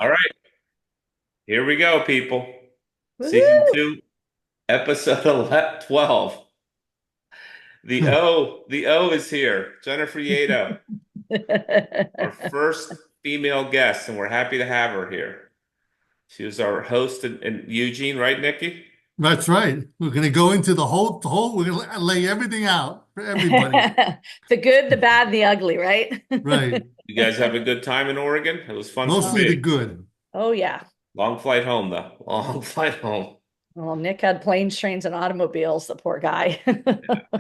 All right, here we go, people. Season Woohoo! 2, episode 11, 12. The O is here. Jennifer Yedo, our first female guest, and we're happy to have her here. She was our host in Eugene, right, Nikki? That's right. We're going to go into the whole, we're going to lay everything out for everybody. The good, the bad, and the ugly, right? Right. You guys have a good time in Oregon? It was fun for Mostly the me. good. Oh, yeah. Long flight home, though. Long flight home. Well, Nick had planes, trains, and automobiles, the poor guy.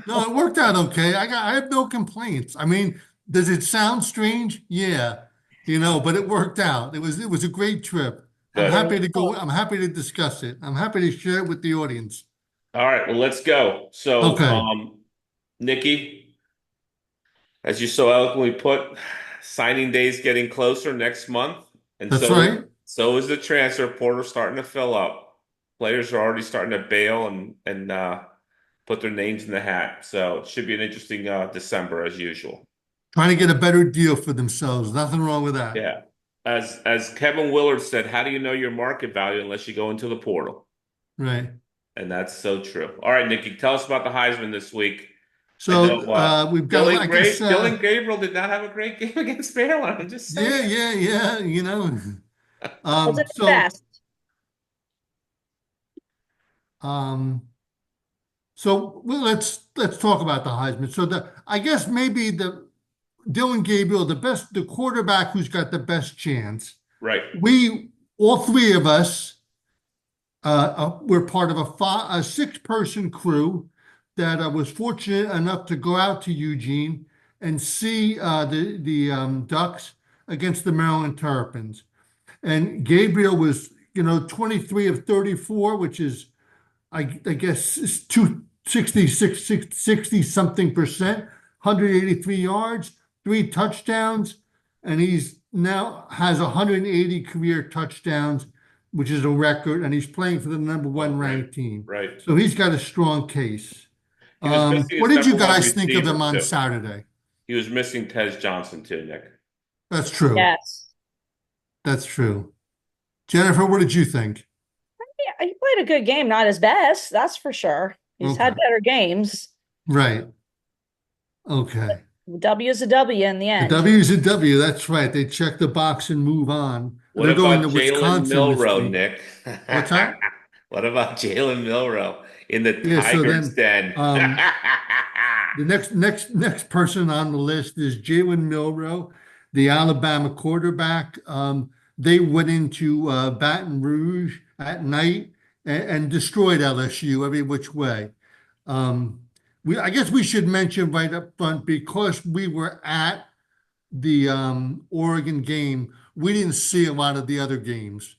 No, it worked out okay. I have no complaints. I mean, does it sound strange? Yeah. But it worked out. It was a great trip. I'm Good. happy to go. I'm happy to discuss it. I'm happy to share it with the audience. All right, well, let's go. So, Okay. Nikki, as you so eloquently put, signing day is getting closer next month, and That's so right. so is the transfer portal starting to fill up. Players are already starting to bail and put their names in the hat. So it should be an interesting December as usual. Trying to get a better deal for themselves. Nothing wrong with that. Yeah. As Kevin Willard said, how do you know your market value unless you go into the portal? Right. And that's so true. All right, Nikki, tell us about the Heisman this week. I know So we've got, I guess, Dylan Gabriel did not have a great game against Baylor. I'm just saying. yeah, yeah, yeah. Was it the So best? um, well, let's talk about the Heisman. So I guess maybe the Dylan Gabriel, the quarterback who's got the best chance. Right. We all three of us were part of a six-person crew that was fortunate enough to go out to Eugene and see the Ducks against the Maryland Terrapins. And Gabriel was, 23 of 34, which is, I guess, it's 60 something percent, 183 yards, three touchdowns, and he's now has 180 career touchdowns, which is a record, and he's playing for the number Oh, one right. ranked team. Right. So he's got a strong case. He was missing What his did you number one guys think of him receiver on too. Saturday? He was missing Tez Johnson too, Nick. That's true. Yes. That's true. Jennifer, what did you think? Yeah, he played a good game, not his best, that's for sure. He's had Okay. better games. Right. Okay. W is a W in the The end. W is a W. That's right. They check the box and move on. What They're going about to Jalen Wisconsin this Milrow, week. Nick? What's that? What about Jalen Milrow in the Yeah. So Tigers' then, den? the next person on the list is Jalen Milrow, the Alabama quarterback. They went into Baton Rouge at night and destroyed LSU every which way. Um, I guess we should mention right up front because we were at the Oregon game, we didn't see a lot of the other games.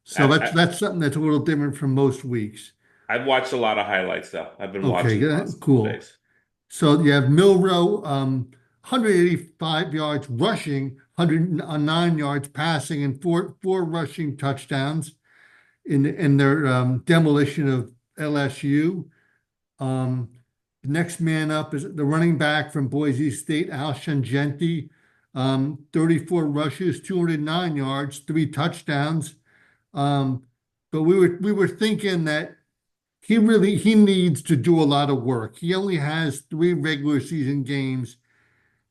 So I, that's I, that's something that's a little different from most weeks. I've watched a lot of highlights though. I've been Okay, watching the yeah, last couple cool. days. So you have Milrow, 185 yards rushing, 109 yards passing, and four rushing touchdowns in their demolition of LSU. Um, the next man up is the running back from Boise State, Al Shangenti, 34 rushes, 209 yards, three touchdowns. Um, but we were thinking that he needs to do a lot of work. He only has three regular season games,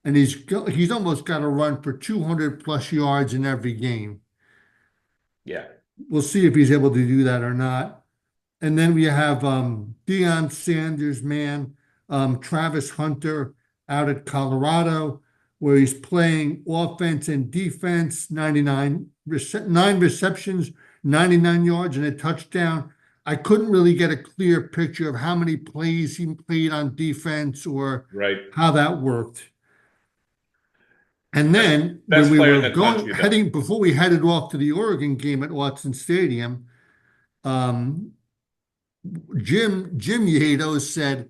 and he's almost got to run for 200 plus yards in every game. Yeah. We'll see if he's able to do that or not. And then we have Deion Sanders, man, Travis Hunter out at Colorado, where he's playing offense and defense, 9 receptions, 99 yards, and a touchdown. I couldn't really get a clear picture of how many plays he played on defense or Right. how that worked. And Best then when best we player in were the country though. before we headed off to the Oregon game at Watson Stadium, um, Jim Yedo said,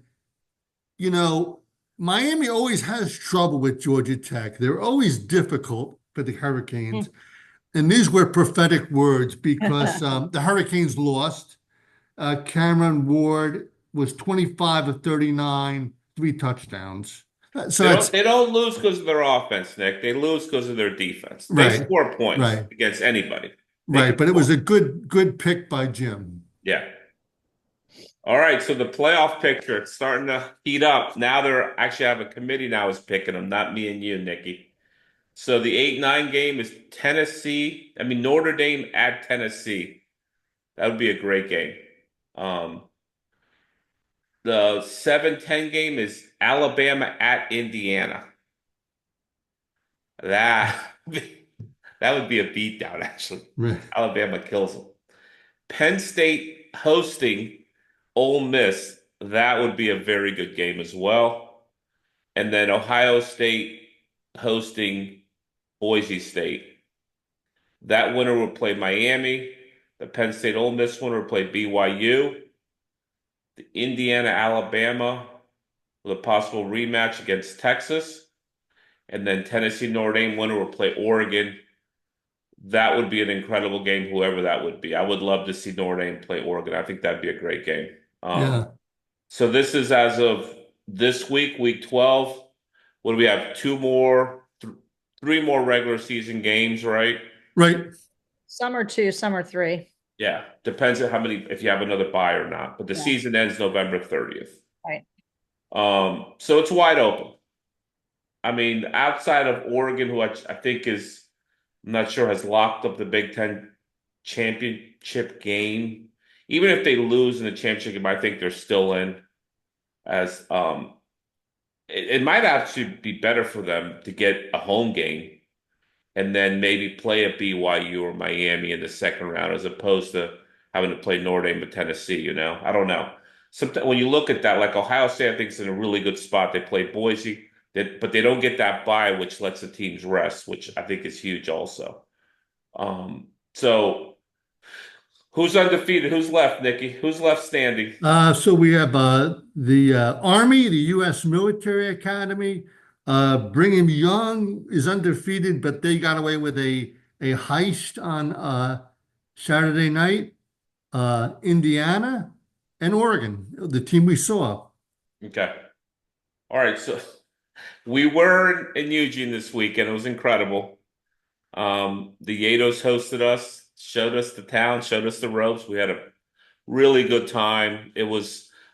you know, Miami always has trouble with Georgia Tech. They're always difficult for the Hurricanes. And these were prophetic words because the Hurricanes lost. Cameron Ward was 25 of 39, three touchdowns. So They don't that's they don't lose because of their offense, Nick. They lose because of their defense. They right, score points right. against anybody. Make Right, it but it was cool. a good pick by Jim. Yeah. All right, so the playoff picture, it's starting to heat up. Now they're actually, I have a committee now is picking them, not me and you, Nikki. So the 8-9 game is Notre Dame at Tennessee. That would be a great game. Um, the 7-10 game is Alabama at Indiana. That that would be a beatdown, actually. Right. Alabama kills them. Penn State hosting Ole Miss. That would be a very good game as well. And then Ohio State hosting Boise State. That winner would play Miami. The Penn State Ole Miss winner would play BYU. The Indiana Alabama with a possible rematch against Texas. And then Tennessee Notre Dame winner would play Oregon. That would be an incredible game, whoever that would be. I would love to see Notre Dame play Oregon. I think that'd be a great game. Yeah. So this is as of this week, week 12. What do we have? Three more regular season games, right? Right. Some are two, some are three. Yeah, depends on how many, if you have another bye or not. But the Yeah, season ends November 30th. right. So it's wide open. I mean, outside of Oregon, who I think is, I'm not sure, has locked up the Big Ten championship game. Even if they lose in the championship game, I think they're still in. As it might actually be better for them to get a home game and then maybe play a BYU or Miami in the second round as opposed to having to play Notre Dame with Tennessee, I don't know. Sometimes when you look at that, like Ohio State, I think is in a really good spot. They play Boise, but they don't get that bye, which lets the teams rest, which I think is huge also. So who's undefeated? Who's left, Nikki? Who's left standing? So we have the Army, the U.S. Military Academy. Brigham Young is undefeated, but they got away with a heist on Saturday night. Indiana and Oregon, the team we saw. Okay. All right. So we were in Eugene this weekend. It was incredible. The Yedos hosted us, showed us the town, showed us the ropes. We had a really good time.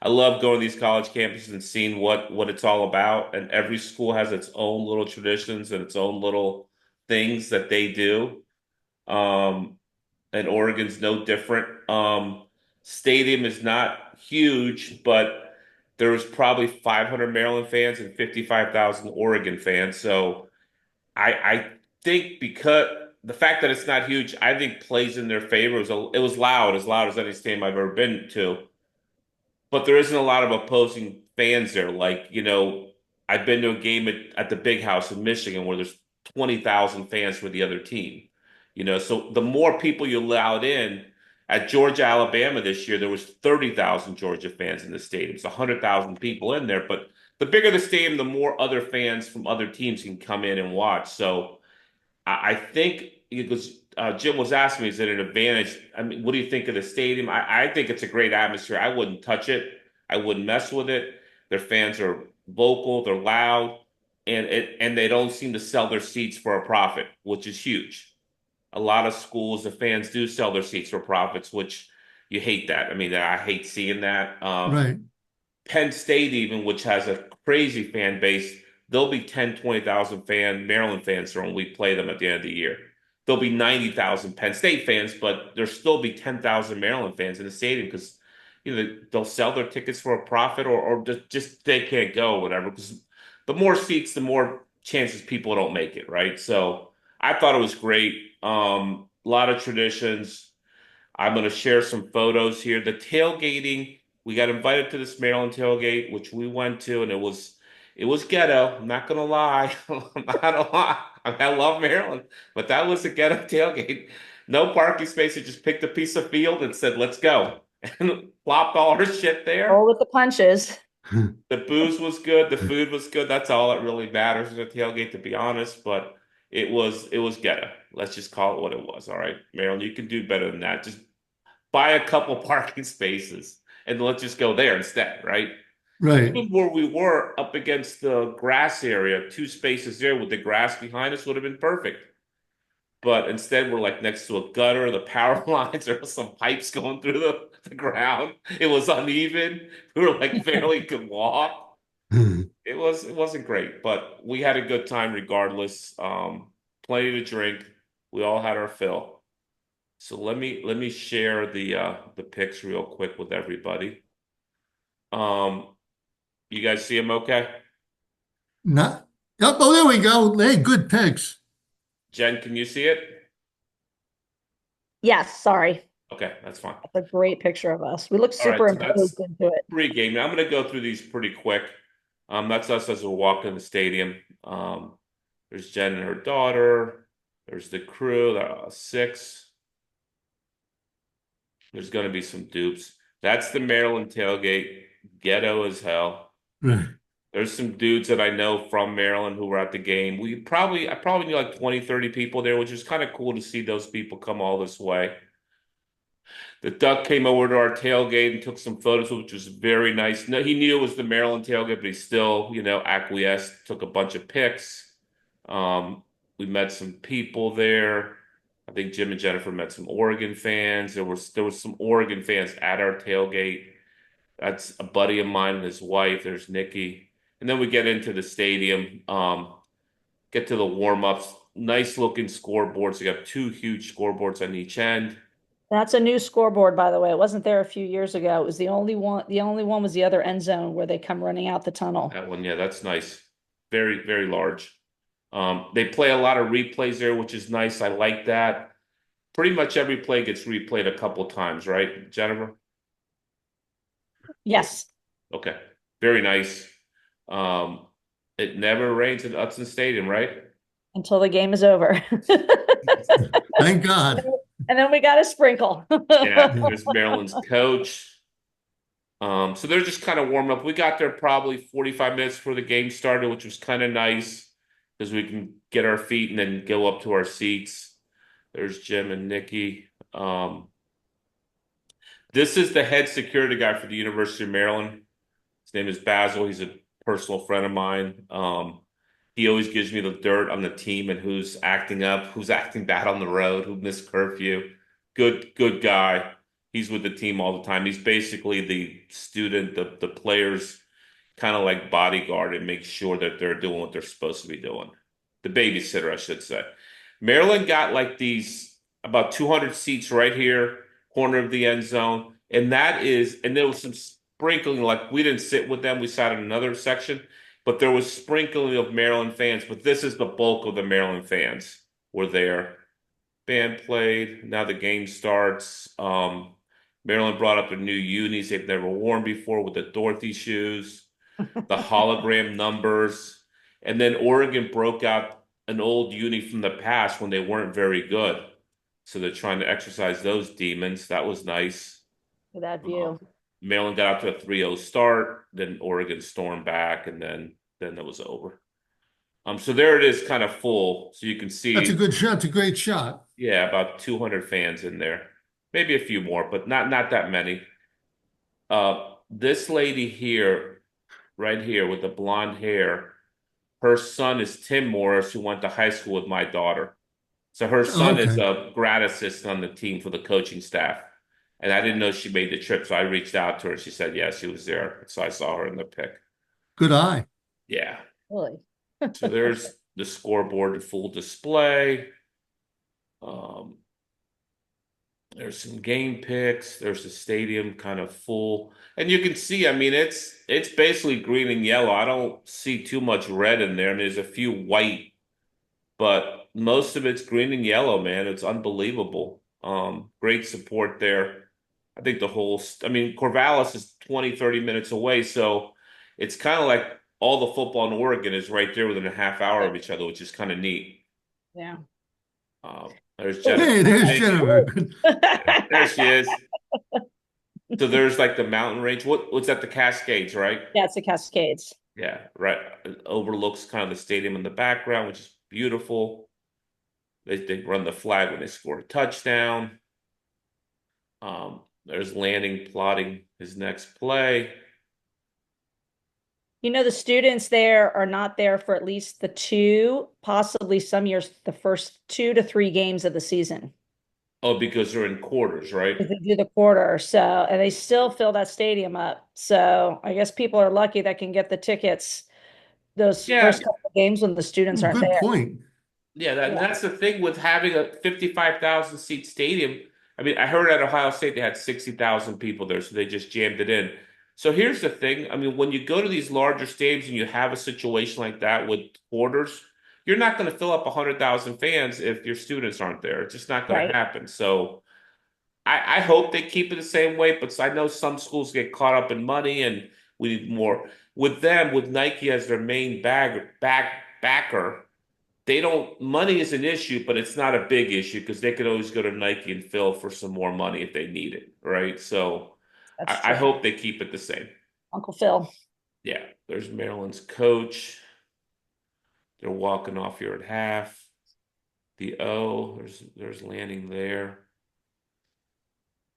I love going to these college campuses and seeing what it's all about. And every school has its own little traditions and its own little things that they do. Um, and Oregon's no different. Stadium is not huge, but there was probably 500 Maryland fans and 55,000 Oregon fans. So I think because the fact that it's not huge, I think plays in their favor. It was loud, as loud as any stadium I've ever been to, but there isn't a lot of opposing fans there. Like, I've been to a game at the Big House in Michigan where there's 20,000 fans for the other team. So the more people you allowed in at Georgia, Alabama this year, there was 30,000 Georgia fans in the stadium. It's 100,000 people in there, but the bigger the stadium, the more other fans from other teams can come in and watch. So I think because Jim was asking me, is it an advantage? I mean, what do you think of the stadium? I think it's a great atmosphere. I wouldn't touch it. I wouldn't mess with it. Their fans are vocal, they're loud, and they don't seem to sell their seats for a profit, which is huge. A lot of schools, the fans do sell their seats for profits, which you hate that. I mean, I hate seeing that. Right, Penn State, even, which has a crazy fan base, there'll be 10, 20,000 Maryland fans there when we play them at the end of the year. There'll be 90,000 Penn State fans, but there'll still be 10,000 Maryland fans in the stadium because they'll sell their tickets for a profit or just they can't go or whatever. Because the more seats, the more chances people don't make it, right? So I thought it was great. A lot of traditions. I'm going to share some photos here. The tailgating, we got invited to this Maryland tailgate, which we went to, and it was ghetto. I'm not going to lie. I'm not gonna lie. I love Maryland, but that was a ghetto tailgate. No parking spaces, just picked a piece of field and said, "Let's go." And plopped all our shit Roll there. with the punches. The booze was good, the food was good. That's all that really matters at a tailgate, to be honest. But it was ghetto. Let's just call it what it was. All right, Maryland, you can do better than that. Just buy a couple parking spaces and let's just go there instead, right? right. Even where we were up against the grass area, two spaces there with the grass behind us would have been perfect. but instead we're like next to a gutter, the power lines, there were some pipes going through the ground. It was uneven. We were like barely could walk. It wasn't great, but we had a good time regardless. Plenty to drink. We all had our fill. So let me share the pics real quick with everybody. Um, you guys see them okay? Not, oh, there we go. Hey, good picks. Jen, can you see it? Yes, sorry. Okay, that's fine. That's a great picture of us. We look All right, so superimposed that's into it. pregame. Now I'm going to go through these pretty quick. That's us as we walk in the stadium. There's Jen and her daughter. There's the crew, six. There's going to be some dupes. That's the Maryland tailgate, ghetto as hell. There's some dudes that I know from Maryland who were at the game. I probably knew like 20, 30 people there, which was kind of cool to see those people come all this way. The Duck came over to our tailgate and took some photos, which was very nice. No, he knew it was the Maryland tailgate, but he still, acquiesced, took a bunch of pics. We met some people there. I think Jim and Jennifer met some Oregon fans. There was some Oregon fans at our tailgate. That's a buddy of mine and his wife. There's Nikki. And then we get into the stadium, get to the warm-ups. Nice looking scoreboards. You got two huge scoreboards on each end. That's a new scoreboard, by the way. It wasn't there a few years ago. It was the only one. The only one was the other end zone where they come running out the tunnel. That one, yeah, that's nice. Very, very large. They play a lot of replays there, which is nice. I like that. Pretty much every play gets replayed a couple times, right, Jennifer? Yes, Okay. Very nice. Um, it never rains at Hudson Stadium, right? until the game is over. Thank God. And then we got a sprinkle. Yeah, there's Maryland's coach. So they're just kind of warming up. We got there probably 45 minutes before the game started, which was kind of nice because we can get our feet and then go up to our seats. There's Jim and Nikki. This is the head security guy for the University of Maryland. His name is Basil. He's a personal friend of mine. He always gives me the dirt on the team and who's acting up, who's acting bad on the road, who missed curfew. Good guy. He's with the team all the time. He's basically the student, the players kind of like bodyguard and make sure that they're doing what they're supposed to be doing. The babysitter, I should say. Maryland got like these about 200 seats right here, corner of the end zone. And there was some sprinkling, like we didn't sit with them, we sat in another section, but there was sprinkling of Maryland fans. But this is the bulk of the Maryland fans were there. Band played. Now the game starts. Maryland brought up their new unis they've never worn before with the Dorothy shoes, the hologram numbers, and then Oregon broke out an old uni from the past when they weren't very good. So they're trying to exercise those demons. That was nice. For that Um, view. Maryland got out to a 3-0 start, then Oregon stormed back, and then it was over. So there it is, kind of full. So you can That's a see, good shot. It's a great shot. yeah, about 200 fans in there. Maybe a few more, but not that many. This lady here, right here with the blonde hair, her son is Tim Morris, who went to high school with my daughter. So her son is Okay. a grad assistant on the team for the coaching staff. And I didn't know she made the trip, so I reached out to her. She said, yeah, she was there. So I saw her in the pic. Good eye. Yeah. Really. So there's the scoreboard in full display. Um, there's some game pics. There's the stadium kind of full. And you can see, I mean, it's basically green and yellow. I don't see too much red in there. And there's a few white, but most of it's green and yellow, man. It's unbelievable. Great support there. I think I mean, Corvallis is 20, 30 minutes away, so it's kind of like all the football in Oregon is right there within a half hour of each other, which is kind of neat. Yeah. There's Oh. Jennifer. Hey, there's Jennifer. There she is. So there's like the mountain range. What's that? The Cascades, right? Yeah, it's the Cascades. Yeah, right. It overlooks kind of the stadium in the background, which is beautiful. They run the flag when they score a touchdown. There's Lanning plotting his next play. The students there are not there for at least the two, possibly some years, the first 2 to 3 games of the season. Oh, because they're in quarters, right? If they do the quarter, so, and they still fill that stadium up. So I guess people are lucky that can get the tickets those Yeah, first couple of games when the students aren't Good there. point. yeah, and Yeah, that's the thing with having a 55,000 seat stadium. I mean, I heard at Ohio State they had 60,000 people there, so they just jammed it in. So here's the thing. I mean, when you go to these larger stadiums and you have a situation like that with quarters, you're not going to fill up 100,000 fans if your students aren't there. It's just not going to right. happen. So I hope they keep it the same way, but I know some schools get caught up in money and we need more. With them, with Nike as their main backer, they don't money is an issue, but it's not a big issue because they could always go to Nike and Phil for some more money if they need it, right? So That's I true. hope they keep it the same. Uncle Phil. Yeah, there's Maryland's coach. They're walking off here at half. The O, there's Lanning there.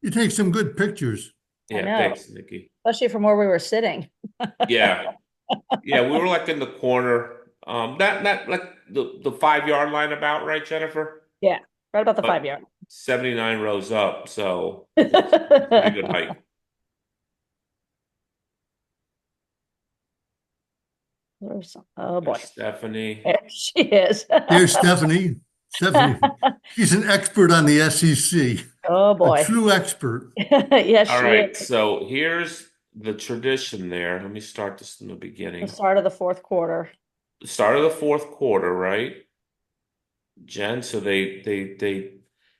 You take some good pictures. I Yeah, know, thanks, Nikki. especially from where we were sitting. Yeah, yeah, we were like in the corner. Not like the 5 yard line about, right, Jennifer? Yeah, right about the But 5 yard. 79 rows up, so it's pretty good height. Oh boy, There's Stephanie. there she is. There's Stephanie. Stephanie, she's an expert on the SEC, Oh a boy. true expert. Yes, All she right, is. so here's the tradition there. Let me start this in the The beginning. start of the fourth quarter. Start of the fourth quarter, right? Jen, so they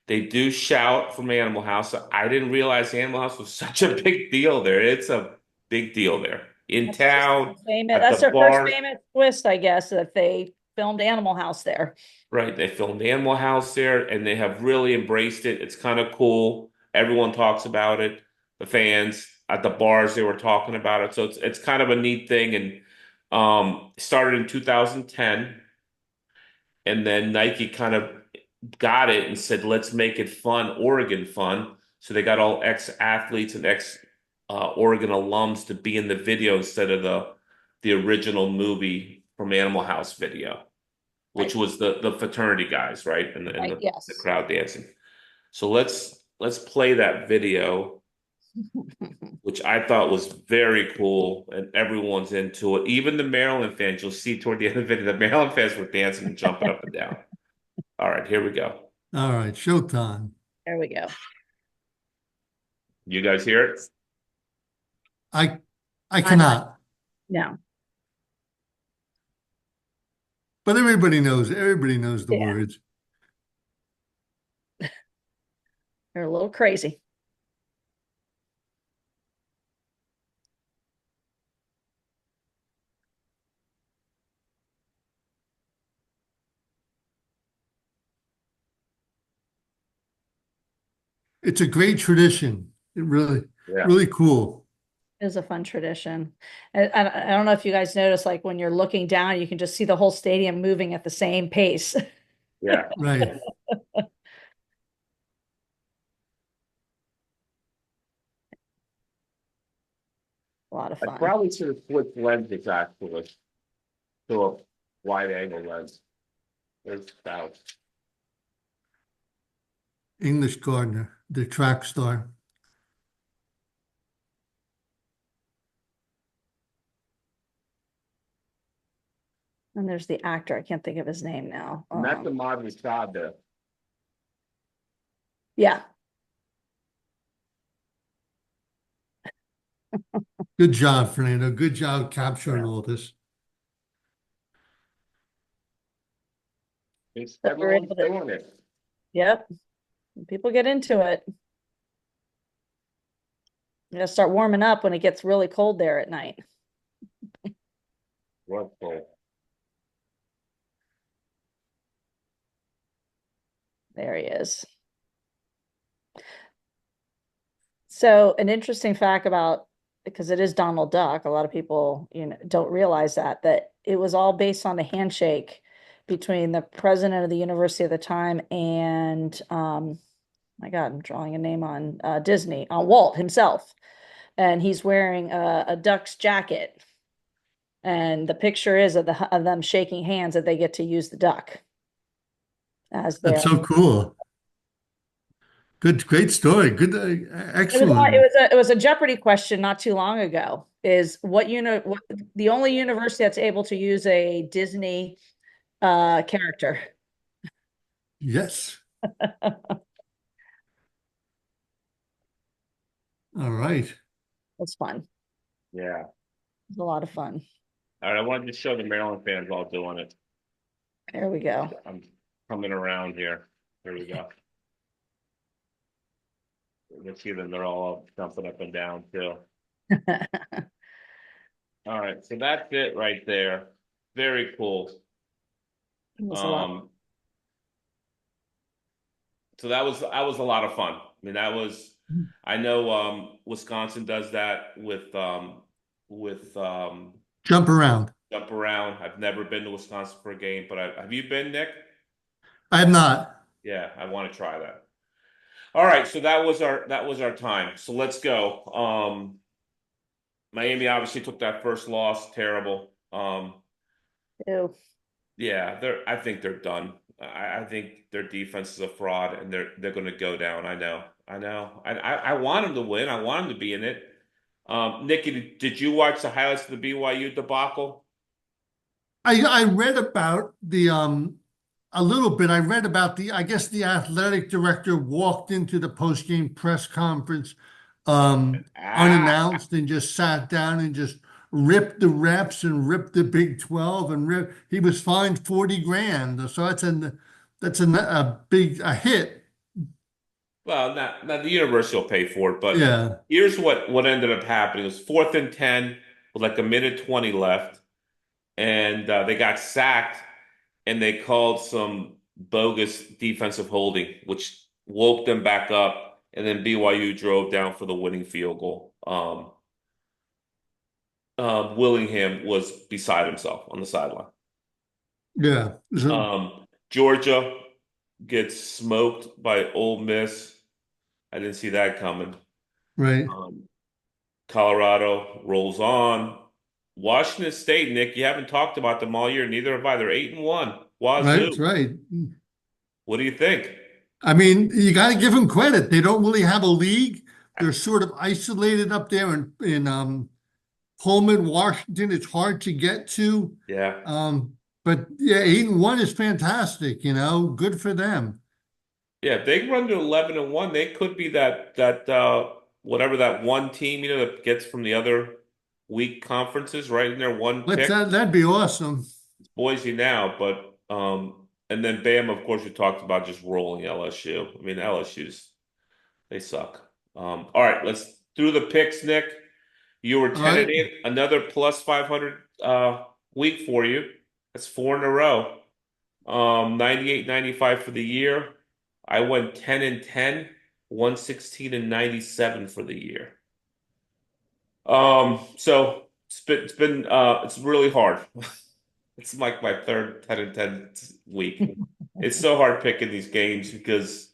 do shout from Animal House. I didn't realize Animal House was such a big deal there. It's a big deal there. In That's just town, famous. at the That's their first bar. famous twist, I guess, that they filmed Animal House there. Right, they filmed Animal House there and they have really embraced it. It's kind of cool. Everyone talks about it. The fans at the bars, they were talking about it. So it's kind of a neat thing and started in 2010 and then Nike kind of got it and said, let's make it fun, Oregon fun. So they got all ex-athletes and ex Oregon alums to be in the video instead of the original movie from Animal House video, which Right. was the fraternity guys, right? And Right. the Yes. crowd dancing. So let's play that video, which I thought was very cool, and everyone's into it. Even the Maryland fans, you'll see toward the end of the video, the Maryland fans were dancing and jumping up and down. All right, here we go. All right, showtime. There we go. You guys hear it? I I I'm not. cannot, No. but everybody knows the Yeah. words. They're a little crazy. It's a great tradition. It really, Yeah. really cool. It is a fun tradition. I don't know if you guys notice, like when you're looking down, you can just see the whole stadium moving at the same pace. Yeah. Right. A lot of I fun. probably should have switched lenses actually to a wide angle lens. There's about English Gardner, the track star. And there's the actor. I can't think of his name now. not the modern side there. Yeah. Good job, Fernando. Good job capturing all this. It's That we're everyone's able to- doing it. Yep. People get into it. You gotta start warming up when it gets really cold there at night. Wonderful. There he is. So an interesting fact about, because it is Donald Duck, a lot of people, don't realize that it was all based on the handshake between the president of the university at the time and, my God, I'm drawing a name on Disney, on Walt himself. And he's wearing a Duck's jacket. And the picture is of them shaking hands that they get to use the duck as That's their. so cool. Good, great story. Good, It was it excellent. was a it was a Jeopardy question not too long ago. Is what the only university that's able to use a Disney character. Yes. All right. It's fun. Yeah. It's a lot of fun. All right, I wanted to show the Maryland fans all doing it. There we go. I'm coming around here. Here we go. You can see them, they're all up, jumping up and down too. All right, so that's it right there. Very cool. It was a lot. Um, so that was a lot of fun. I mean, I know Wisconsin does that with Jump around. jump around. I've never been to Wisconsin for a game, but have you been, Nick? I have not. Yeah, I want to try that. All right, so that was our time. So let's go. Miami obviously took that first loss, terrible. Ew. Yeah, I think they're done. I think their defense is a fraud, and they're going to go down. I know, I know. I want them to win. I want them to be in it. Nikki, did you watch the highlights of the BYU debacle? I read about the a little bit. I read about the I guess the athletic director walked into the post-game press conference Ah, unannounced and just sat down and just ripped the reps and ripped the Big 12 and he was fined 40 grand. So a big a hit. well, not the university will pay for it, but Yeah. here's what ended up happening. It was 4th and 10 with like a minute 20 left, and they got sacked, and they called some bogus defensive holding, which woke them back up, and then BYU drove down for the winning field goal. Willingham was beside himself on the sideline. Yeah. So, Georgia gets smoked by Ole Miss. I didn't see that coming. right. Um, Colorado rolls on. Washington State, Nick, you haven't talked about them all year. Neither have I. They're 8-1. Right, Wazoo. right. What do you think? I mean, you got to give them credit. They don't really have a league. They're sort of isolated up there in Pullman, Washington. It's hard to get to. Yeah. But yeah, 8-1 is fantastic, good for them. Yeah, if they can run to 11-1, they could be that whatever that one team, that gets from the other weak conferences right in there, one pick. That'd be awesome. It's Boise now, but and then Bam, of course, we talked about just rolling LSU. I mean, LSU's they suck. All right, let's do the picks, Nick. You were All 10 and right. 8, another plus 500 week for you. That's four in a row. 98, 95 for the year. I went 10 and 10, 116 and 97 for the year. So it's really hard. It's like my third 10 and 10 week. It's so hard picking these games because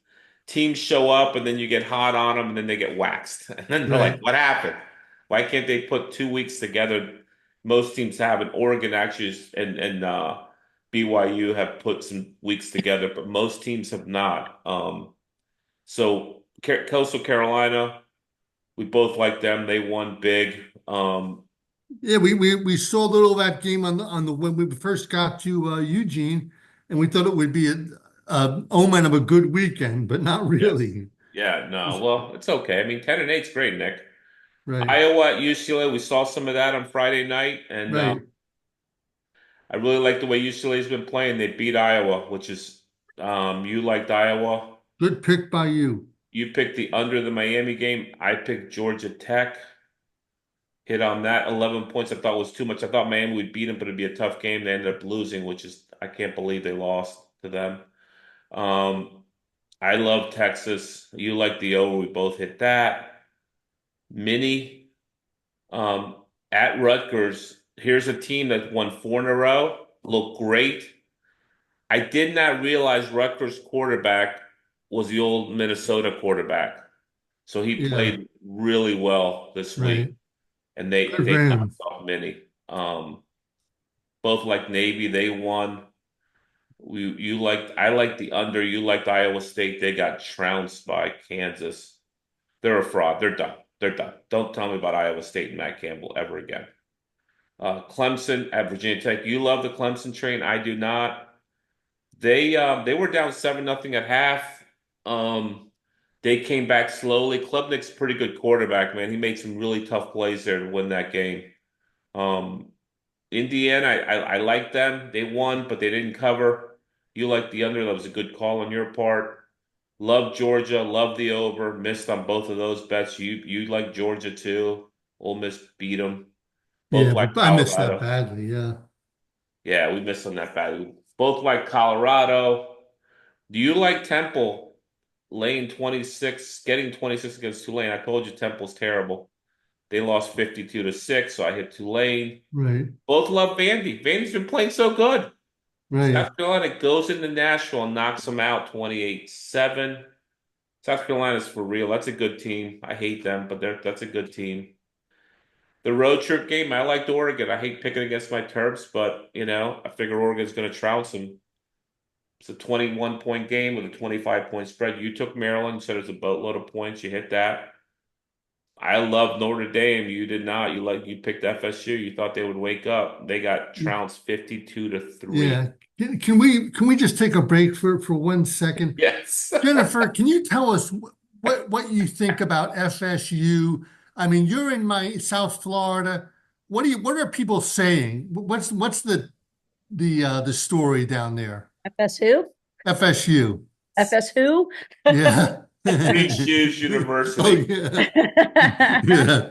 teams show up and then you get hot on them and then they get waxed. And then they're like, Right. what happened? Why can't they put 2 weeks together? Most teams have, and Oregon actually and BYU have put some weeks together, but most teams have not. So Coastal Carolina, we both like them. They won big. Yeah, we saw a little of that game on the when we first got to Eugene, and we thought it would be a omen of a good weekend, but not Yes. really. Yeah, no. Well, it's okay. I mean, 10 and 8 is great, Nick. Right, Iowa at UCLA, we saw some of that on Friday night, and right. I really like the way UCLA's been playing. They beat Iowa, which is you liked Iowa. Good pick by you. You picked the under the Miami game. I picked Georgia Tech. Hit on that 11 points. I thought was too much. I thought Miami would beat them, but it'd be a tough game. They ended up losing, which is I can't believe they lost to them. Um, I love Texas. You like the over. We both hit that. Mini at Rutgers. Here's a team that won four in a row. Looked great. I did not realize Rutgers quarterback was the old Minnesota quarterback. So he Yeah, played really well this week, right. and they Good for they knocked him. off Mini. both like Navy. They won. I liked the under. You liked Iowa State. They got trounced by Kansas. They're a fraud. They're done. They're done. Don't tell me about Iowa State and Matt Campbell ever again. Clemson at Virginia Tech. You love the Clemson train. I do not. They were down 7-0 at half. They came back slowly. Klubnik's a pretty good quarterback, man. He made some really tough plays there to win that game. Um, Indiana, I like them. They won, but they didn't cover. You like the under. That was a good call on your part. Love Georgia. Love the over. Missed on both of those bets. You like Georgia too. Ole Miss beat them. Both Yeah, like but I missed that Colorado. badly. Yeah. Yeah, we missed on that bad. Both like Colorado. Do you like Temple laying 26, getting 26 against Tulane? I told you Temple's terrible. They lost 52-6, so I hit Tulane. Right. Both love Vandy. Vandy's been playing so good. Right. South Carolina goes into Nashville and knocks them out 28-7. South Carolina's for real. That's a good team. I hate them, but that's a good team. The road trip game, I liked Oregon. I hate picking against my Terps, but I figure Oregon's going to trounce them. It's a 21-point game with a 25-point spread. You took Maryland, said it's a boatload of points. You hit that. I love Notre Dame. You did not. You picked FSU. You thought they would wake up. They got trounced 52-3. Yeah. Can we just take a break for 1 second? Yes. Jennifer, can you tell us what you think about FSU? I mean, you're in my South Florida. What are people saying? What's the story down there? FS who? FSU. FS who? Yeah. Free Shoes Oh University. yeah. I Yeah.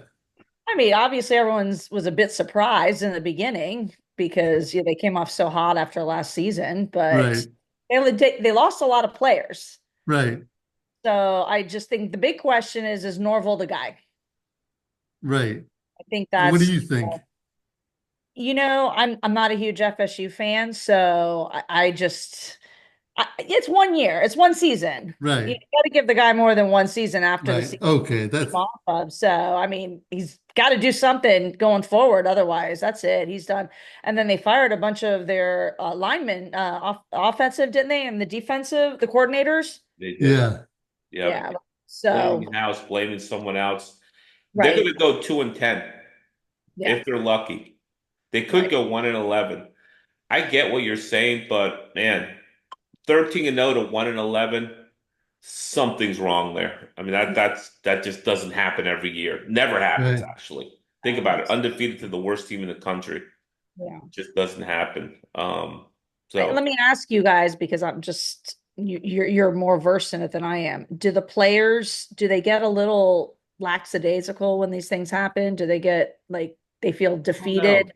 mean, obviously everyone's was a bit surprised in the beginning because they came off so hot after last season, but Right. they lost a lot of players. Right. So I just think the big question is Norville the guy? Right. I think What do that's you think? I'm not a huge FSU fan, so I just it's 1 year, it's one season. You Right. got to give the guy more than one season after the Right. season Okay. came off of. So I mean, he's got to do something going forward. Otherwise, that's it. He's done. And then they fired a bunch of their linemen, offensive, didn't they? And the defensive, the coordinators. They did. Yeah. Yep. Yeah. So Blaming house, blaming someone else. They're going right. to go 2-10 Yeah. if they're lucky. They could Right. go 1-11. I get what you're saying, but man, 13-0 to 1-11, something's wrong there. I mean that just doesn't happen every year. Never happens Right. actually. Think about it. Undefeated to the worst team in the country. Yeah. Just doesn't happen. Let So me ask you guys because I'm just you're more versed in it than I am. Do the players do they get a little lackadaisical when these things happen? Do they get like they feel I don't know. defeated?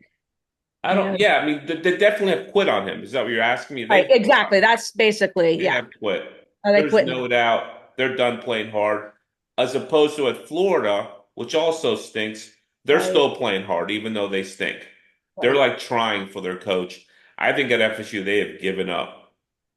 I don't. Yeah, I mean they definitely have quit on him. Is that what you're asking me? Right, They've quit on exactly. him. That's basically, They yeah. have quit. Are they There's quitting? no doubt they're done playing hard. As opposed to at Florida, which also stinks, they're Right, still playing hard, even though they stink. They're right. like trying for their coach. I think at FSU they have given up.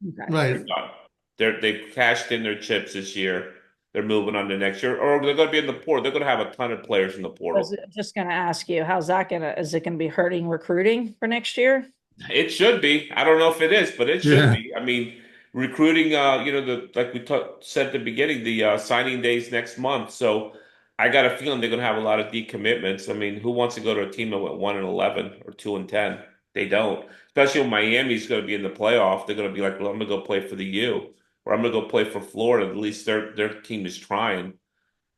Okay. They're Right. done. They've cashed in their chips this year. They're moving on to next year, or they're going to be in the portal. They're going to have a ton of players in the I was portal. just gonna ask you, is it gonna be hurting recruiting for next year? It should be. I don't know if it is, but it should Yeah. be. I mean, recruiting, the like we said at the beginning, the signing days next month. So I got a feeling they're going to have a lot of decommitments. I mean, who wants to go to a team that went 1-11 or 2-10? They don't. Especially when Miami's going to be in the playoff. They're going to be like, well, I'm going to go play for the U, or I'm going to go play for Florida. At least their team is trying.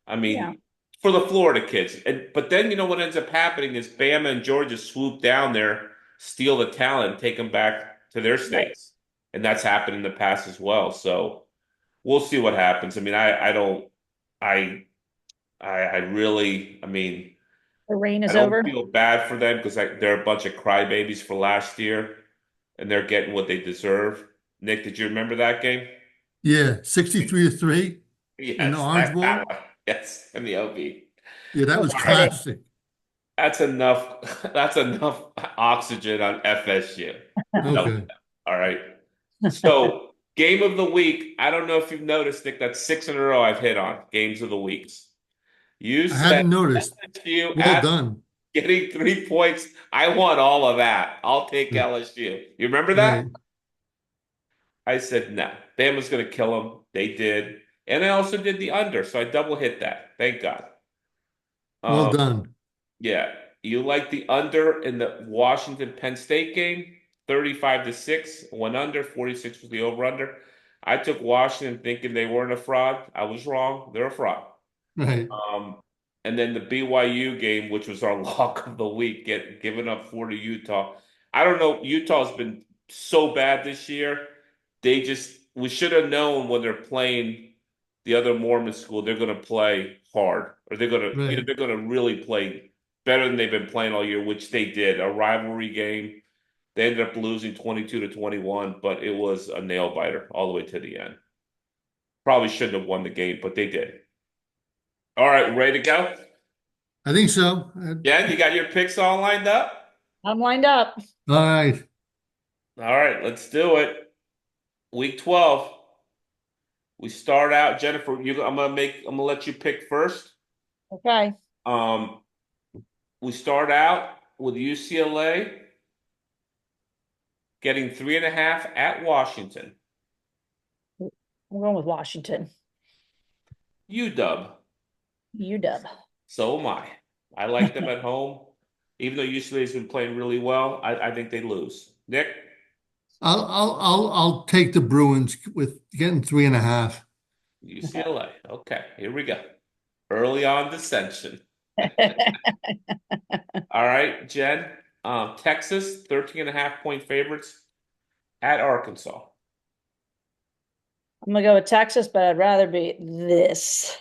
I Yeah. mean, for the Florida kids. But then what ends up happening is Bama and Georgia swoop down there, steal the talent, take them back to their Right. states, and that's happened in the past as well. So we'll see what happens. I mean, I don't, I, I really, I mean, The rain I is don't over. feel bad for them because they're a bunch of crybabies for last year, and they're getting what they deserve. Nick, did you remember that game? Yeah. 63-3 in the Yes, Orange that Bowl. one. Yes, in the OB. Yeah, that No was All right. kidding. classic. That's enough. That's enough oxygen on FSU. I'm done with Okay. that. All right. So, game of the week. I don't know if you've noticed, Nick, that's six in a row I've hit on games of the weeks. You I said hadn't noticed. FSU Well at done. getting 3 points. I want all of that. I'll take LSU. You remember Right. that? I said, no, Bama's going to kill them. They did. And I also did the under, so I double hit that. Thank God. Well Um, done. yeah. You like the under in the Washington Penn State game? 35-6, went under, 46 was the over under. I took Washington thinking they weren't a fraud. I was wrong. They're a fraud. Right. Um, and then the BYU game, which was our lock of the week, giving up 4 to Utah. I don't know. Utah's been so bad this year. We should have known when they're playing the other Mormon school, they're going to play hard, or Right. they're going to really play better than they've been playing all year, which they did. A rivalry game. They ended up losing 22-21, but it was a nail biter all the way to the end. Probably shouldn't have won the game, but they did. All right, ready to go? I think so. Yeah, you got your picks all lined up? I'm lined up. All right. All right, let's do it. Week 12. We start out, Jennifer, I'm gonna let you pick first. Okay. Um, we start out with UCLA getting 3.5 at Washington. I'm going with Washington. UW. UW. So am I. I like them at home. Even though UCLA's been playing really well, I think they lose. Nick? I'll take the Bruins with getting 3.5. UCLA. Okay, here we go. Early on dissension. All right, Jen. Texas, 13.5 point favorites at Arkansas. I'm gonna go with Texas, but I'd rather be this.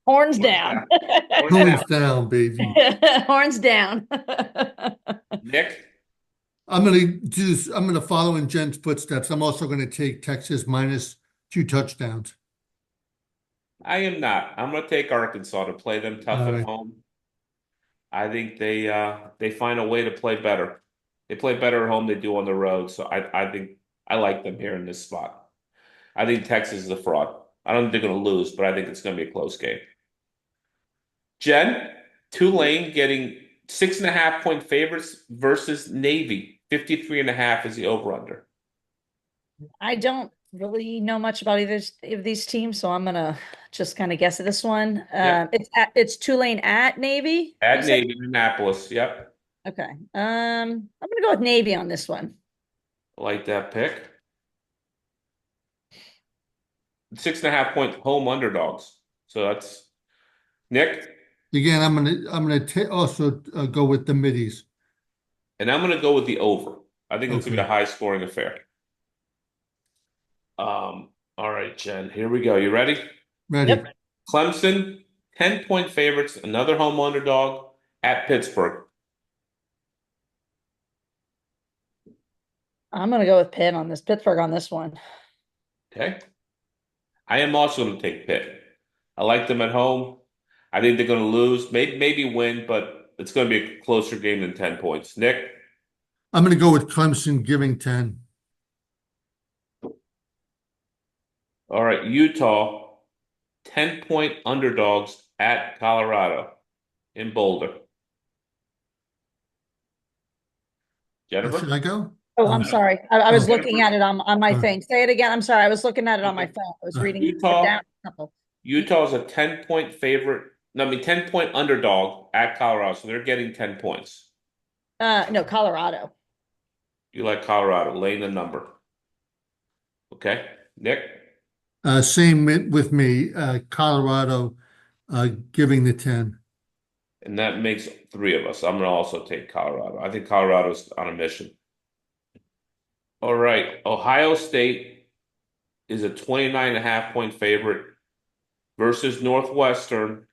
Horns Horns down. down. Horns Hands down. down, baby. Horns down. Nick, I'm gonna follow in Jen's footsteps. I'm also gonna take Texas minus 2 touchdowns. I am not. I'm going to take Arkansas to play them tough All at right. home. I think they find a way to play better. They play better at home than they do on the road. So I think I like them here in this spot. I think Texas is a fraud. I don't think they're going to lose, but I think it's going to be a close game. Jen, Tulane getting 6.5 point favorites versus Navy. 53.5 is the over-under. I don't really know much about either of these teams, so I'm gonna just kind of guess at this one. Yep. It's Tulane at Navy, you At said? Navy, Annapolis. Yep. Okay. I'm gonna go with Navy on this one. I like that pick. 6.5 point home underdogs. So that's Nick. Again, also go with the middies. And I'm going to go with the over. I think it's going to be a Okay. high scoring affair. All right, Jen, here we go. You ready? Ready. Yep. Clemson, 10 point favorites, another home underdog at Pittsburgh. I'm gonna go with Pitt on this, Pittsburgh on this one. Okay. I am also going to take Pitt. I like them at home. I think they're going to lose, maybe win, but it's going to be a closer game than 10 points. Nick? I'm gonna go with Clemson giving 10. All right, Utah, 10 point underdogs at Colorado in Boulder. Should Jennifer? I go? Oh, I'm sorry. I was Oh, looking at it on my sorry. thing. Say it again. I'm sorry. I was looking at it on my Okay. phone. I was reading it Utah, down a couple. Utah's a 10 point favorite. No, I mean 10 point underdog at Colorado, so they're getting 10 points. No, Colorado. You like Colorado, laying the number. Okay, Nick, Same with me. Colorado giving the 10. and that makes 3 of us. I'm gonna also take Colorado. I think Colorado's on a mission. All right, Ohio State is a 29.5 point favorite versus Northwestern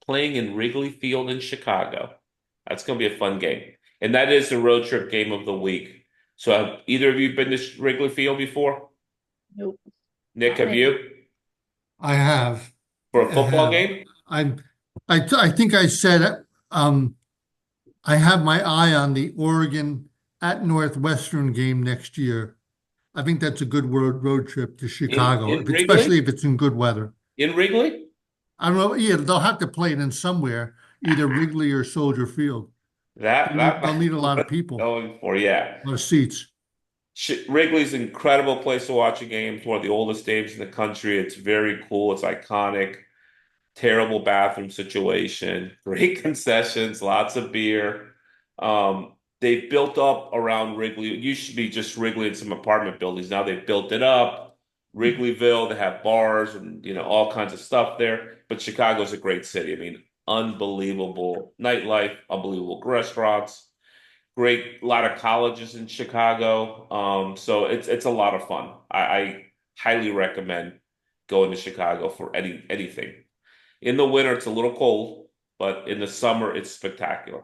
playing in Wrigley Field in Chicago. That's going to be a fun game. And that is the road trip game of the week. So have either of you been to Wrigley Field before? Nope. Nick, Not have me. you? I have. For a I football have. game? I think I said I have my eye on the Oregon at Northwestern game next year. I think that's a good road trip to Chicago, In especially Wrigley? if it's in good weather. In Wrigley? I don't know. Yeah, they'll have to play it in somewhere. either Wrigley or Soldier Field. That They'll need a lot of what people, I'm going for, yeah. a lot of seats. Wrigley's an incredible place to watch a game. It's one of the oldest stadiums in the country. It's very cool. It's iconic. Terrible bathroom situation. Great concessions. Lots of beer. They've built up around Wrigley. It used to be just Wrigley and some apartment buildings. Now they've built it up. Wrigleyville, they have bars and all kinds of stuff there. But Chicago's a great city. I mean, unbelievable nightlife, unbelievable restaurants, great, a lot of colleges in Chicago. So it's a lot of fun. I highly recommend going to Chicago for anything. In the winter, it's a little cold, but in the summer, it's spectacular.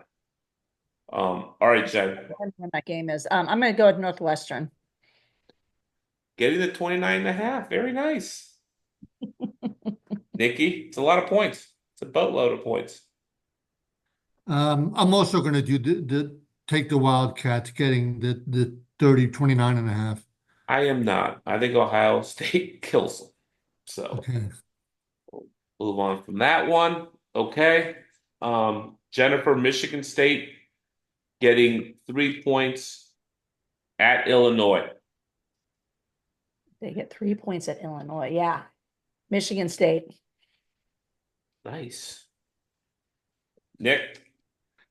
All right, Jen, When that game is. I'm going to go with Northwestern. getting to 29.5. Very nice. Nikki, it's a lot of points. It's a boatload of points. I'm also going to do take the Wildcats, getting the 29.5. I am not. I think Ohio State kills them. So Okay. move on from that one. Okay. Jennifer, Michigan State getting 3 points at Illinois. They get 3 points at Illinois. Yeah. Michigan State. Nice. Nick,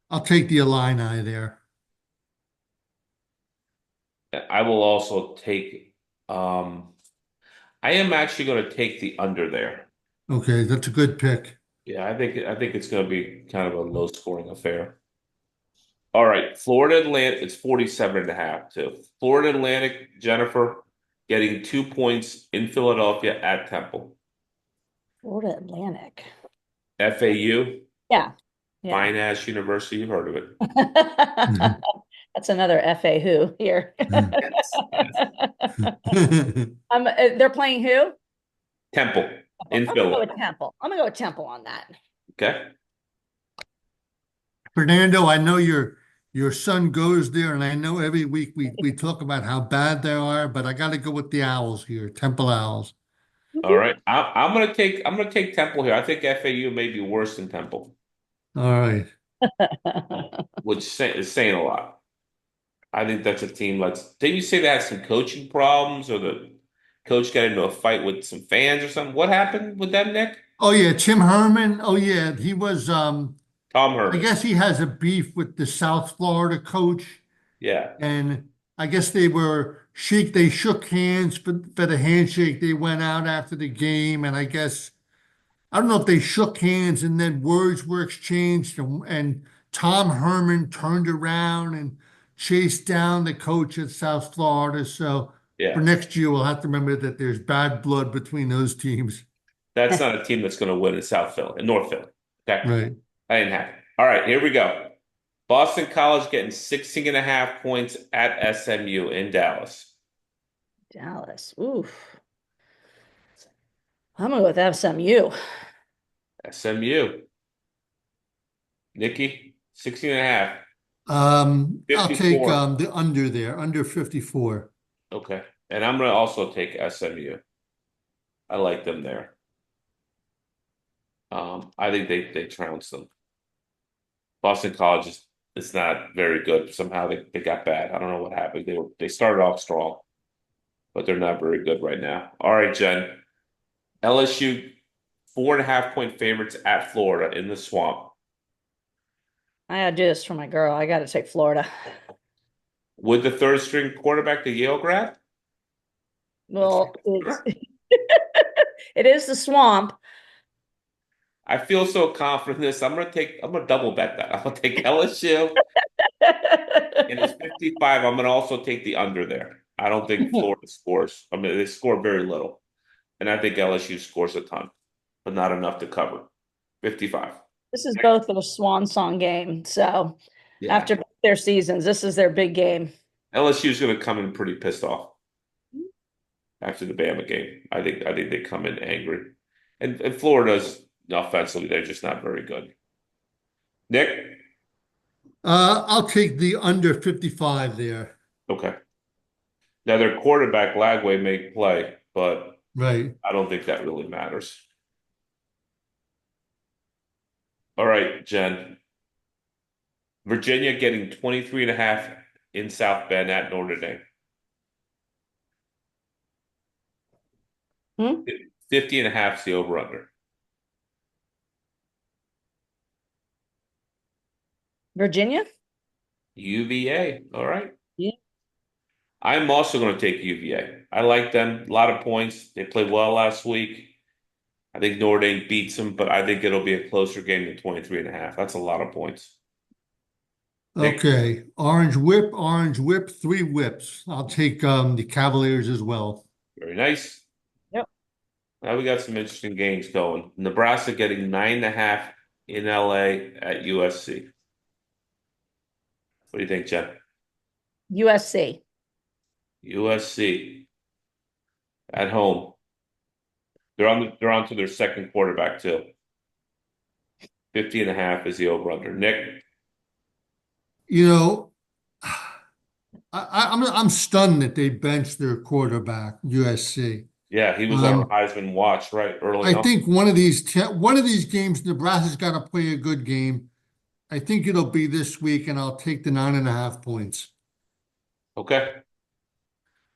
I'll take the Illini there. I will also take I am actually going to take the under there. Okay, that's a good pick. Yeah, I think it's going to be kind of a low scoring affair. All right, Florida Atlantic, it's 47.5 too. Florida Atlantic, Jennifer, getting 2 points in Philadelphia at Temple. Florida Atlantic. FAU, Yeah. Yeah. fine ass university, you've heard of it. That's another FA who here. Yes, yes. They're playing who? Temple in I'm gonna go Philly. with Temple. I'm gonna go with Temple on that. Okay. Fernando, I know your son goes there, and I know every week we talk about how bad they are, but I got to go with the Owls here, Temple Owls. All right. I'm gonna take Temple here. I think FAU may be worse than Temple, All right. which is saying a lot. I think that's a team didn't you say they had some coaching problems or the coach got into a fight with some fans or something? What happened with them, Nick? Oh yeah, Tim Herman. Oh yeah, he was Tom I Herman. guess he has a beef with the South Florida coach, Yeah. and I guess they shook hands for the handshake. They went out after the game, and I guess I don't know if they shook hands and then words were exchanged, and Tom Herman turned around and chased down the coach at South Florida. So for Yeah. next year, we'll have to remember that there's bad blood between those teams. That's not a team that's going to win in South Philly, in North Philly. Okay. Right. I didn't have it. All right, here we go. Boston College getting 16.5 points at SMU in Dallas. Dallas. Oof. I'm gonna go with SMU. SMU. Nikki, 16.5. I'll take 54. the under there, under 54. Okay. And I'm going to also take SMU. I like them there. I think they trounced them. Boston College is not very good. Somehow they got bad. I don't know what happened. They started off strong, but they're not very good right now. All right, Jen. LSU 4.5 point favorites at Florida in the swamp. I gotta do this for my girl. I gotta take Florida. Would the third string quarterback the Yale grad? Well, it is the swamp. I feel so confident in this. I'm gonna double bet that. I'm gonna take LSU and it's 55. I'm gonna also take the under there. I don't think Florida scores. I mean, they score very little. And I think LSU scores a ton, but not enough to cover. 55. This is both of a swan song game. So Yeah. after their seasons, this is their big game. LSU's gonna come in pretty pissed off after the Bama game. I think they come in angry. And Florida's offensively, they're just not very good. Nick? I'll take the under 55 there. Okay. Now their quarterback Lagway may play, but Right. I don't think that really matters. All right, Jen. Virginia getting 23.5 in South Bend at Notre Dame. Hmm? 50.5 is the over-under. Virginia? UVA. All right. Yeah. I'm also going to take UVA. I like them. A lot of points. They played well last week. I think Notre Dame beats them, but I think it'll be a closer game than 23.5. That's a lot of points. Nick, Okay, orange whip, three whips. I'll take the Cavaliers as well. very nice. Yep. Now we got some interesting games going. Nebraska getting 9.5 in LA at USC. What do you think, Jen? USC. USC at home. They're on to their second quarterback too. 50.5 is the over-under. Nick, You know, I'm stunned that they benched their quarterback, USC. yeah, he was on our Um, Heisman watch right early I on. think one of these games, Nebraska's got to play a good game. I think it'll be this week, and I'll take the 9.5 points. Okay.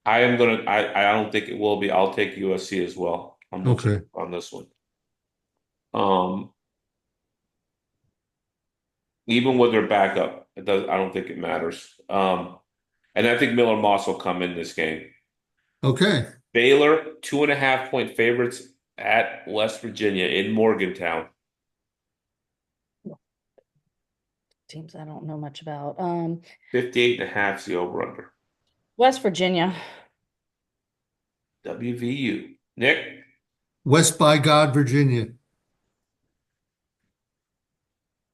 I don't think it will be. I'll take USC as well. I'm with you Okay. on this one. Um, Even with their backup, I don't think it matters. And I think Miller Moss will come in this game. Okay. Baylor, 2.5 point favorites at West Virginia in Morgantown. Teams I don't know much about. 58.5 is the over-under. West Virginia. WVU. Nick, West by God, Virginia.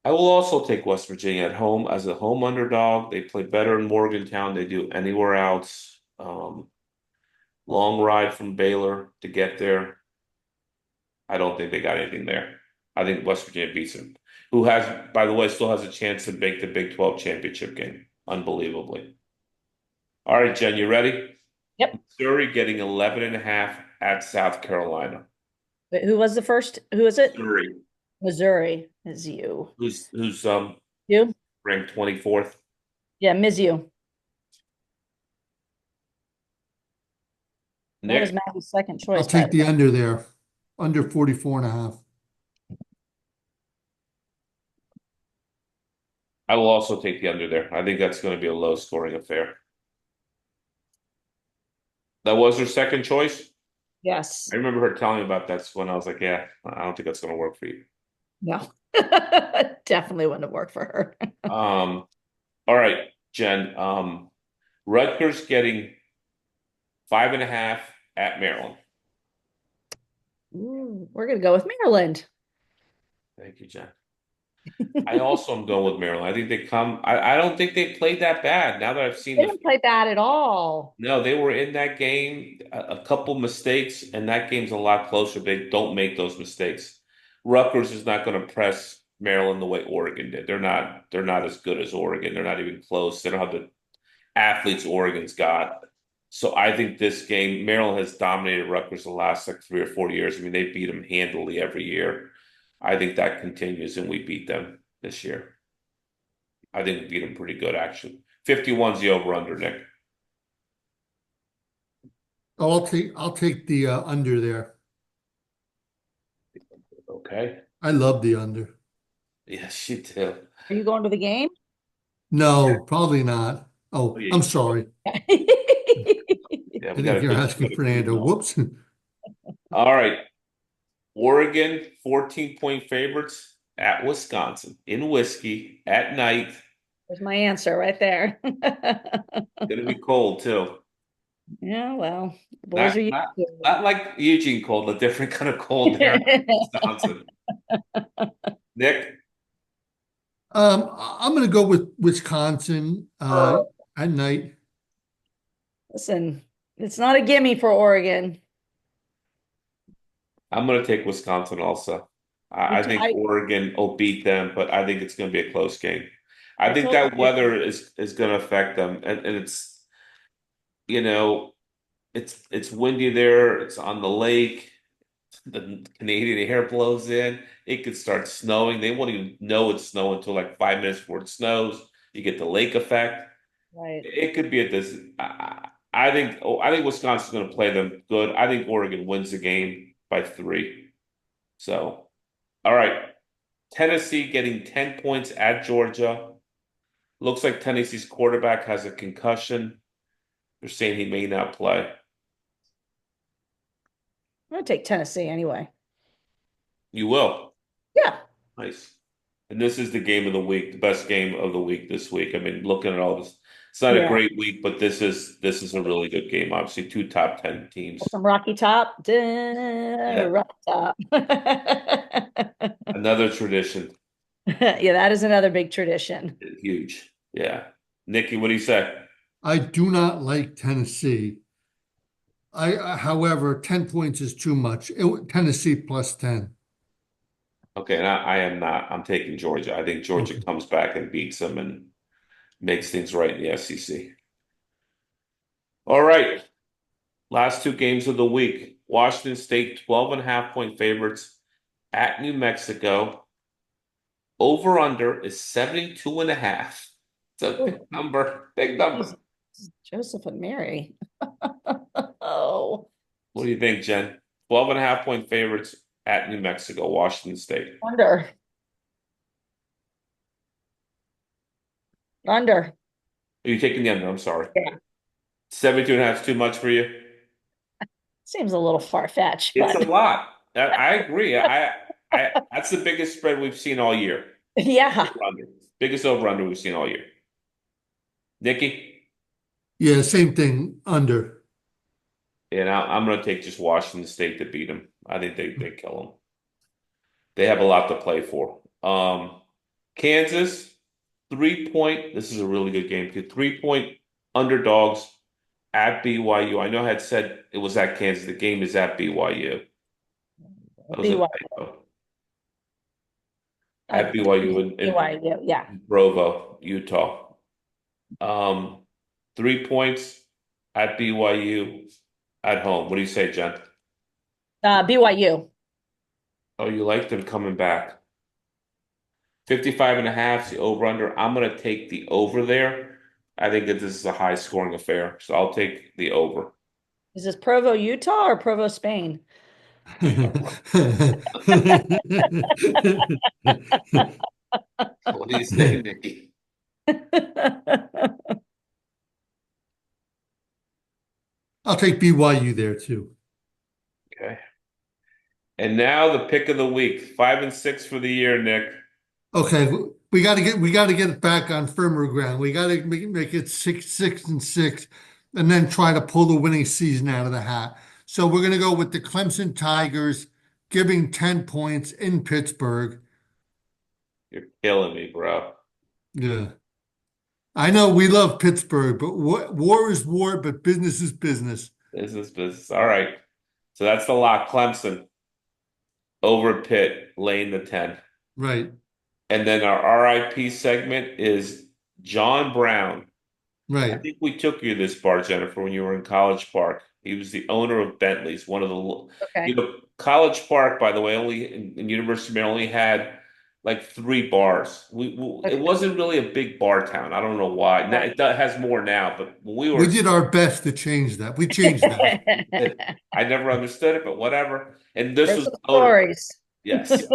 I will also take West Virginia at home as a home underdog. They play better in Morgantown. They do anywhere else. Long ride from Baylor to get there. I don't think they got anything there. I think West Virginia beats them. Who has, by the way, still has a chance to make the Big 12 championship game. Unbelievably. All right, Jen, you ready? Yep. Missouri getting 11.5 at South Carolina. Wait, who was the first? Who is it? Missouri, Missouri is you. who's You? ranked 24th. Yeah, Mizzou. That was Nick, Maggie's second I'll choice, by take the the way. under there. Under 44.5. I will also take the under there. I think that's going to be a low scoring affair. That was her second choice. Yes. I remember her telling me about that when I was like, yeah, I don't think that's going to work for you. No. Definitely wouldn't have worked for her. All right, Jen. Rutgers getting 5.5 at Maryland. Ooh, we're gonna go with Maryland. Thank you, Jen. I also am going with Maryland. I think they come. I don't think they played that bad. Now that I've seen They the didn't play bad at all. no, they were in that game. A couple mistakes, and that game's a lot closer. They don't make those mistakes. Rutgers is not going to press Maryland the way Oregon did. They're not as good as Oregon. They're not even close. They don't have the athletes Oregon's got. So I think this game, Maryland has dominated Rutgers the last like 3 or 4 years. I mean, they beat them handily every year. I think that continues, and we beat them this year. I think we beat them pretty good, actually. 51's the over-under, Nick. Oh, I'll take the under there. Okay. I love the under. Yes, you do. Are you going to the game? No, probably not. Oh, Oh, yeah, I'm sorry. yeah, I we got think to you're do asking Fernando. Whoops. All right. Oregon, 14-point favorites at Wisconsin in Whiskey at night. There's my answer right there. Gonna be cold too. Yeah, well, the boys Not are used not to not like Eugene cold, a different kind of cold there in it. Wisconsin. Nick, I'm gonna go with Wisconsin at night. Listen, it's not a gimme for Oregon. I'm gonna take Wisconsin also. I think I Oregon will beat them, but I think it's gonna be a close game. I I think told that you. weather is gonna affect them, and it's you know it's windy there. It's on the lake. the Canadian air blows in. It could start snowing. They won't even know it's snowing until like 5 minutes before it snows. You get the lake effect. Right. It could be at this. I think Wisconsin's going to play them good. I think Oregon wins the game by 3. So, all right. Tennessee getting 10 points at Georgia. Looks like Tennessee's quarterback has a concussion. They're saying he may not play. I'm gonna take Tennessee anyway. You will. Yeah. Nice. And this is the game of the week, the best game of the week this week. I mean, looking at all this, it's not a Yeah. great week, but this is a really good game. Obviously, two top 10 teams. Some Rocky Top. Yeah. Rocky Top. Another tradition. Yeah, that is another big tradition. Huge. Yeah. Nikki, what do you say? I do not like Tennessee. However, 10 points is too much. Tennessee plus 10. Okay, and I am not. I'm taking Georgia. I think Georgia Okay. comes back and beats them and makes things right in the SEC. All right. Last two games of the week. Washington State, 12 and a half point favorites at New Mexico. Over under is 72 and a half. It's a big Oh, number. Big number. geez. Joseph and Mary. Oh, What do you think, Jen? 12 and a half point favorites at New Mexico, Washington State. under. Under. Are you taking the under? I'm sorry. Yeah. 72 and a half is too much for you? Seems a little far-fetched, It's a but lot. I agree. That's the biggest spread we've seen all year. yeah. Over-under. Biggest over-under we've seen all year. Nikki? Yeah, same thing, under. And I'm going to take just Washington State to beat them. I think they kill them. They have a lot to play for. Kansas, 3 point. This is a really good game too. 3 point underdogs at BYU. I know I had said it was at Kansas. The game is at BYU. That was a BYU. typo. Uh, At BYU BYU. Yeah. in Provo, Utah. Um, 3 points at BYU at home. What do you say, Jen? BYU. Oh, you like them coming back. 55 and a half, the over under. I'm going to take the over there. I think that this is a high scoring affair. So I'll take the over. Is this Provo, Utah or Provo, Spain? What do you say, Nikki? I'll take BYU there too. Okay. And now the pick of the week. 5 and 6 for the year, Nick. Okay, we got to get it back on firmer ground. We got to make it 6-6-6, and then try to pull the winning season out of the hat. So we're gonna go with the Clemson Tigers giving 10 points in Pittsburgh. You're killing me, bro. Yeah, I know we love Pittsburgh, but war is war, but business is business. This is business. All right. So that's the lock. Clemson over Pitt, laying the 10. Right, And then our RIP segment is John Brown. I right. think we took you to this bar, Jennifer, when you were in College Park. He was the owner of Bentley's, one of the, Okay. College Park, by the way, only in University of Maryland only had like 3 bars. It Okay. wasn't really a big bar town. I don't know why. Now, Right. has more now, but when we We were, did our best to change that. We changed that. I never understood it, but whatever. And this There's was some the owner. stories. Yes.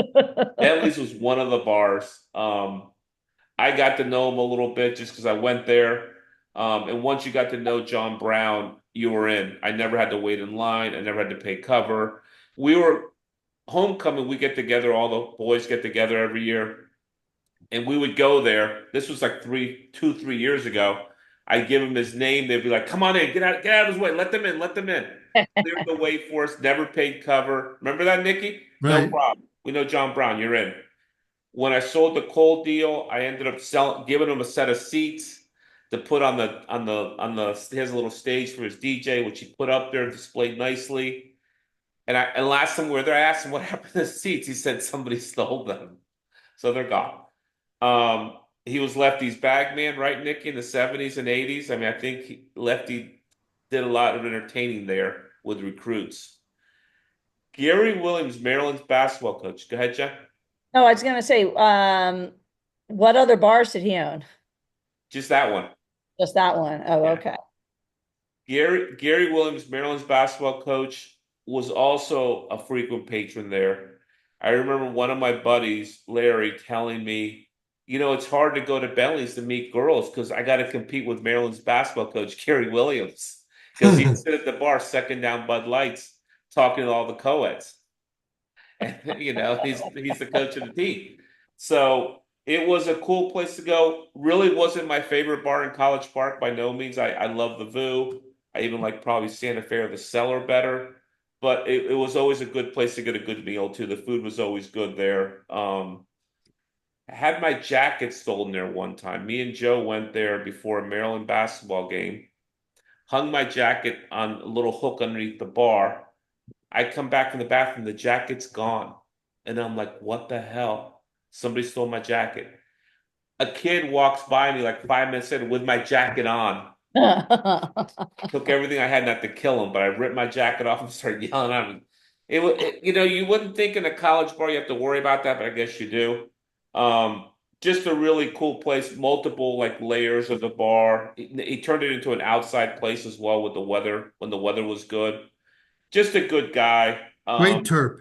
Bentley's was one of the bars. I got to know him a little bit just because I went there. And once you got to know John Brown, you were in. I never had to wait in line. I never had to pay cover. We were homecoming. We get together. All the boys get together every year, and we would go there. This was like 3 years ago. I'd give him his name. They'd be like, "Come on in, get out of his way. Let them in, let them in." Cleared the way for us. Never paid cover. Remember that, Nikki? No Right. problem. We know John Brown. You're in. When I sold the cold deal, I ended up giving him a set of seats to put on the he has a little stage for his DJ, which he put up there displayed nicely. And last time we were there, I asked him what happened to the seats. He said somebody stole them. So they're gone. He was Lefty's bag man, right, Nicky, in the 70s and 80s. I mean, I think Lefty did a lot of entertaining there with recruits. Gary Williams, Maryland's basketball coach. Go ahead, Jeff. No, I was gonna say, what other bars did he own? Just that one. Just that one. Oh, Yeah. okay. Gary Williams, Maryland's basketball coach, was also a frequent patron there. I remember one of my buddies, Larry, telling me, it's hard to go to Bentley's to meet girls because I got to compete with Maryland's basketball coach, Gary Williams, because he'd sit at the bar second down Bud Lights talking to all the co-eds. And he's the coach of the team. So it was a cool place to go. Really wasn't my favorite bar in College Park by no means. I love the View. I even like probably Santa Fe or the Cellar better. But it was always a good place to get a good meal too. The food was always good there. I had my jacket stolen there one time. Me and Joe went there before a Maryland basketball game, hung my jacket on a little hook underneath the bar. I come back from the bathroom, the jacket's gone. And I'm like, what the hell? Somebody stole my jacket. A kid walks by me like 5 minutes later with my jacket on. Took everything I had not to kill him, but I ripped my jacket off and started yelling at him. You wouldn't think in a college bar you have to worry about that, but I guess you do. Just a really cool place, multiple like layers of the bar. He turned it into an outside place as well with the weather when the weather was good. Just a good guy. Great Terp.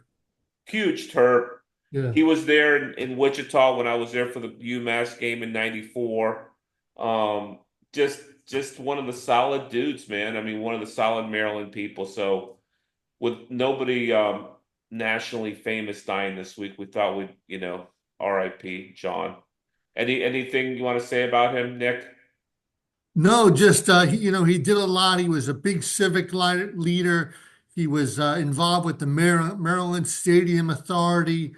Huge Terp. Yeah. He was there in Wichita when I was there for the UMass game in '94. Um, just one of the solid dudes, man. I mean, one of the solid Maryland people. So with nobody nationally famous dying this week, we thought we'd, RIP John. Anything you want to say about him, Nick? No, just he did a lot. He was a big civic leader. He was involved with the Maryland Stadium Authority.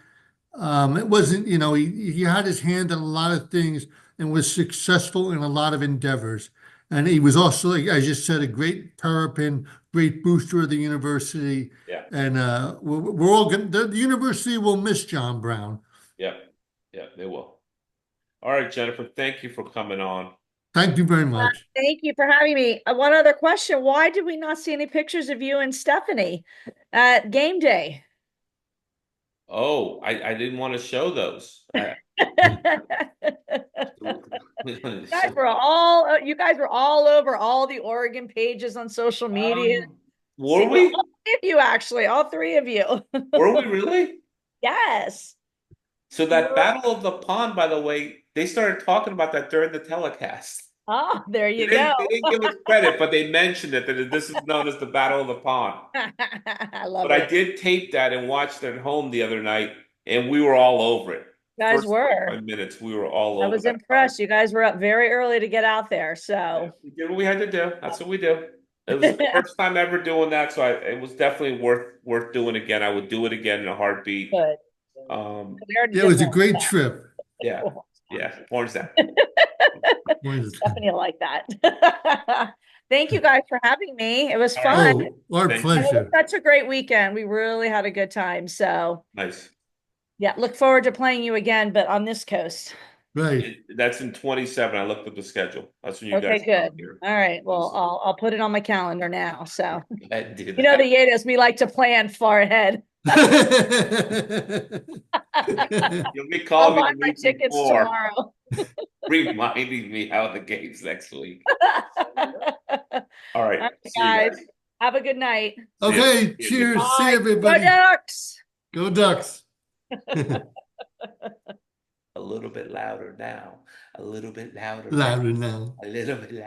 It wasn't, he had his hand in a lot of things and was successful in a lot of endeavors. And he was also, like, as you said, a great terrapin, great booster of the university. Yeah, And we're all going the university will miss John Brown. yeah, yeah, they will. All right, Jennifer, thank you for coming on. Thank you very much. Thank you for having me. One other question. Why did we not see any pictures of you and Stephanie at game day? Oh, I didn't want to show those. You guys were all over all the Oregon pages on social media. Were All we? three of you, actually, all three of you. Were we really? Yes. So that Battle of the Pond, by the way, they started talking about that during the telecast. Oh, there They you go. didn't, they didn't give us credit, but they mentioned it that this is known as the Battle of the Pond. I love But I it. did tape that and watched it at home the other night, and we were all over it. You guys First were. 5 minutes, we were all I over was that. impressed. You guys were up very early to get out there. Yeah, So we did what we had to do. That's what we do. It was the first time ever doing that, so it was definitely worth doing again. I would do it again in a heartbeat. good. Um, We already Yeah, it did was a one. great trip. yeah, yeah, horns down. Stephanie will like that. Thank you guys for having me. It was All right. fun. Oh, our Thank you. And it was pleasure. such a great weekend. We really had a good time. So Nice. yeah, look forward to playing you again, but on this coast. Right. That's in 27. I looked at the schedule. That's when you Okay, guys come good. here. All right. Well, I'll put it on my calendar now. So Go ahead and do you know the that. Yedos, we like to plan far ahead. You'll be I'll calling me buy the my week tickets before, tomorrow. reminding me how the game's next week. All All right. right, See you guys. guys. Have a good night. See ya. Okay, See ya. cheers. See Bye. Go everybody. Ducks. Go Ducks. A little bit louder now. A little bit louder now. Louder now. A little bit louder.